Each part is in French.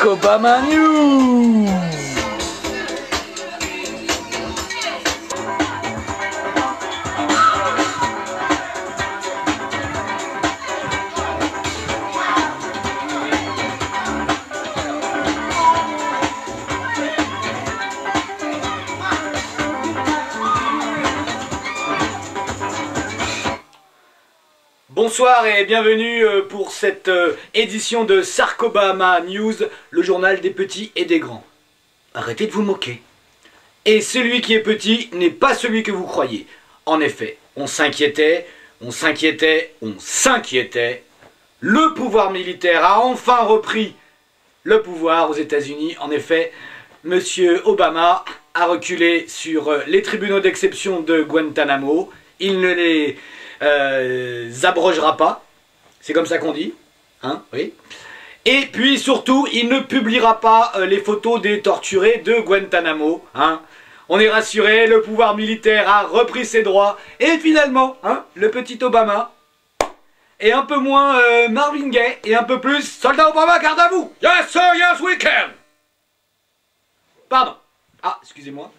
Obama News. Bonsoir et bienvenue pour cette édition de Sarkobama News, le journal des petits et des grands. Arrêtez de vous moquer. Et celui qui est petit n'est pas celui que vous croyez. En effet, on s'inquiétait. Le pouvoir militaire a enfin repris le pouvoir aux États-Unis. En effet, Monsieur Obama a reculé sur les tribunaux d'exception de Guantanamo. Il ne les abrogera pas, c'est comme ça qu'on dit, hein, oui. Et puis surtout, il ne publiera pas les photos des torturés de Guantanamo, hein. On est rassuré, le pouvoir militaire a repris ses droits, et finalement, hein, le petit Obama est un peu moins Marvin Gaye, et un peu plus soldat Obama, garde à vous. Yes sir, yes we can. Pardon, ah, excusez-moi.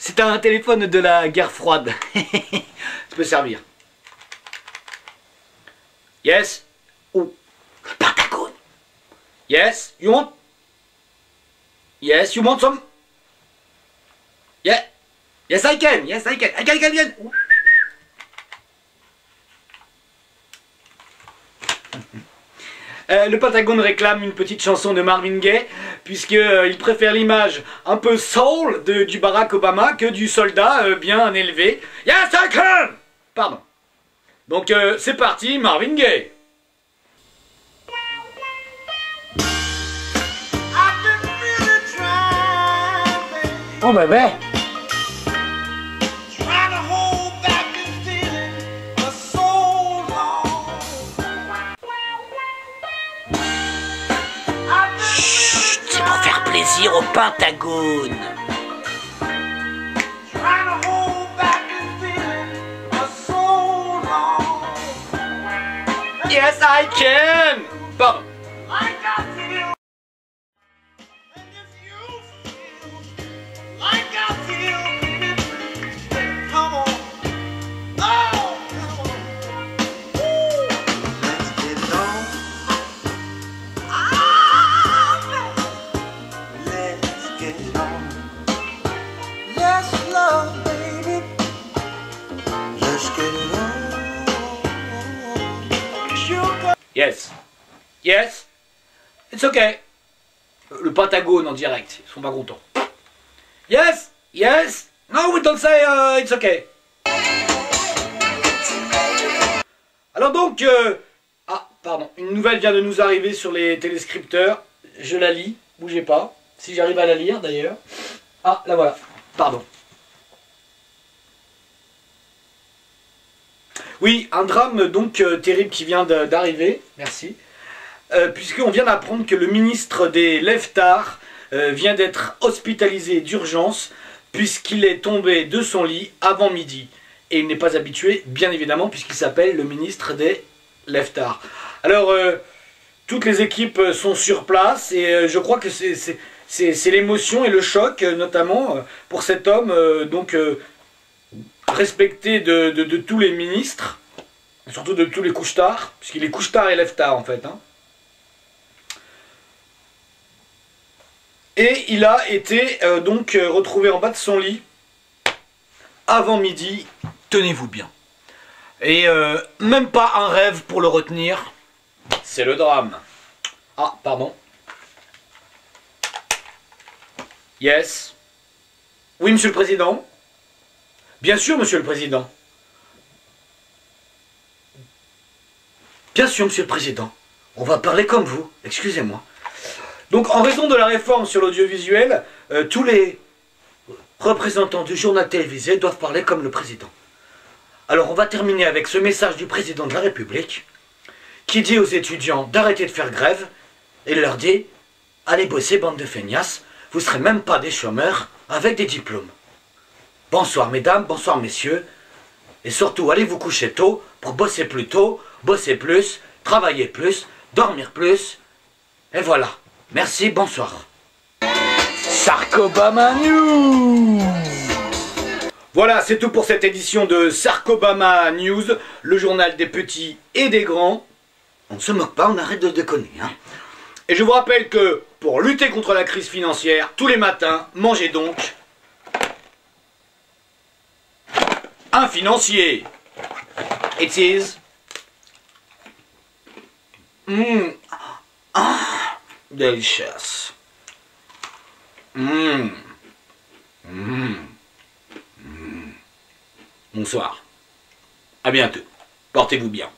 C'est un téléphone de la guerre froide. Ça peut servir. Yes. Oh. Pentagone. Yes. You want? Yes. You want some? Yeah. Yes, I can. Yes, I can. I can. Ouh. Le Pentagone réclame une petite chanson de Marvin Gaye, puisqu'il préfère l'image un peu soul du Barack Obama que du soldat bien élevé. Yes, I can! Pardon. Donc c'est parti, Marvin Gaye. Oh bébé! Plaisir au Pentagone. Yes, I can. Pardon. Yes. Yes. It's okay. Le Pentagone en direct. Ils sont pas contents. Yes. Yes. No, we don't say it's okay. Alors donc, ah, pardon. Une nouvelle vient de nous arriver sur les téléscripteurs. Je la lis. Bougez pas. Si j'arrive à la lire d'ailleurs. Ah, la voilà. Pardon. Oui, un drame donc terrible qui vient d'arriver, merci, puisqu'on vient d'apprendre que le ministre des Leftards vient d'être hospitalisé d'urgence puisqu'il est tombé de son lit avant midi. Et il n'est pas habitué, bien évidemment, puisqu'il s'appelle le ministre des Leftards. Alors, toutes les équipes sont sur place et je crois que c'est l'émotion et le choc, notamment, pour cet homme, donc... respecté de tous les ministres, surtout de tous les couche-tard, puisqu'il est couche-tard et lève-tard en fait. Hein. Et il a été donc retrouvé en bas de son lit avant midi, tenez-vous bien. Et même pas un rêve pour le retenir, c'est le drame. Ah, pardon. Yes. Oui, monsieur le président. Bien sûr, monsieur le président. Bien sûr, monsieur le président. On va parler comme vous. Excusez-moi. Donc, en raison de la réforme sur l'audiovisuel, tous les représentants du journal télévisé doivent parler comme le président. Alors, on va terminer avec ce message du président de la République qui dit aux étudiants d'arrêter de faire grève et leur dit « Allez bosser, bande de feignasses, vous ne serez même pas des chômeurs avec des diplômes. » Bonsoir mesdames, bonsoir messieurs, Et surtout, allez vous coucher tôt pour bosser plus tôt, bosser plus, travailler plus, dormir plus. Et voilà. Merci, bonsoir. Sarkobama News. Voilà, c'est tout pour cette édition de Sarkobama News, le journal des petits et des grands. On ne se moque pas, on arrête de déconner. Hein. Et je vous rappelle que pour lutter contre la crise financière, tous les matins, mangez donc un financier. It is. Delicious. Bonsoir. À bientôt. Portez-vous bien.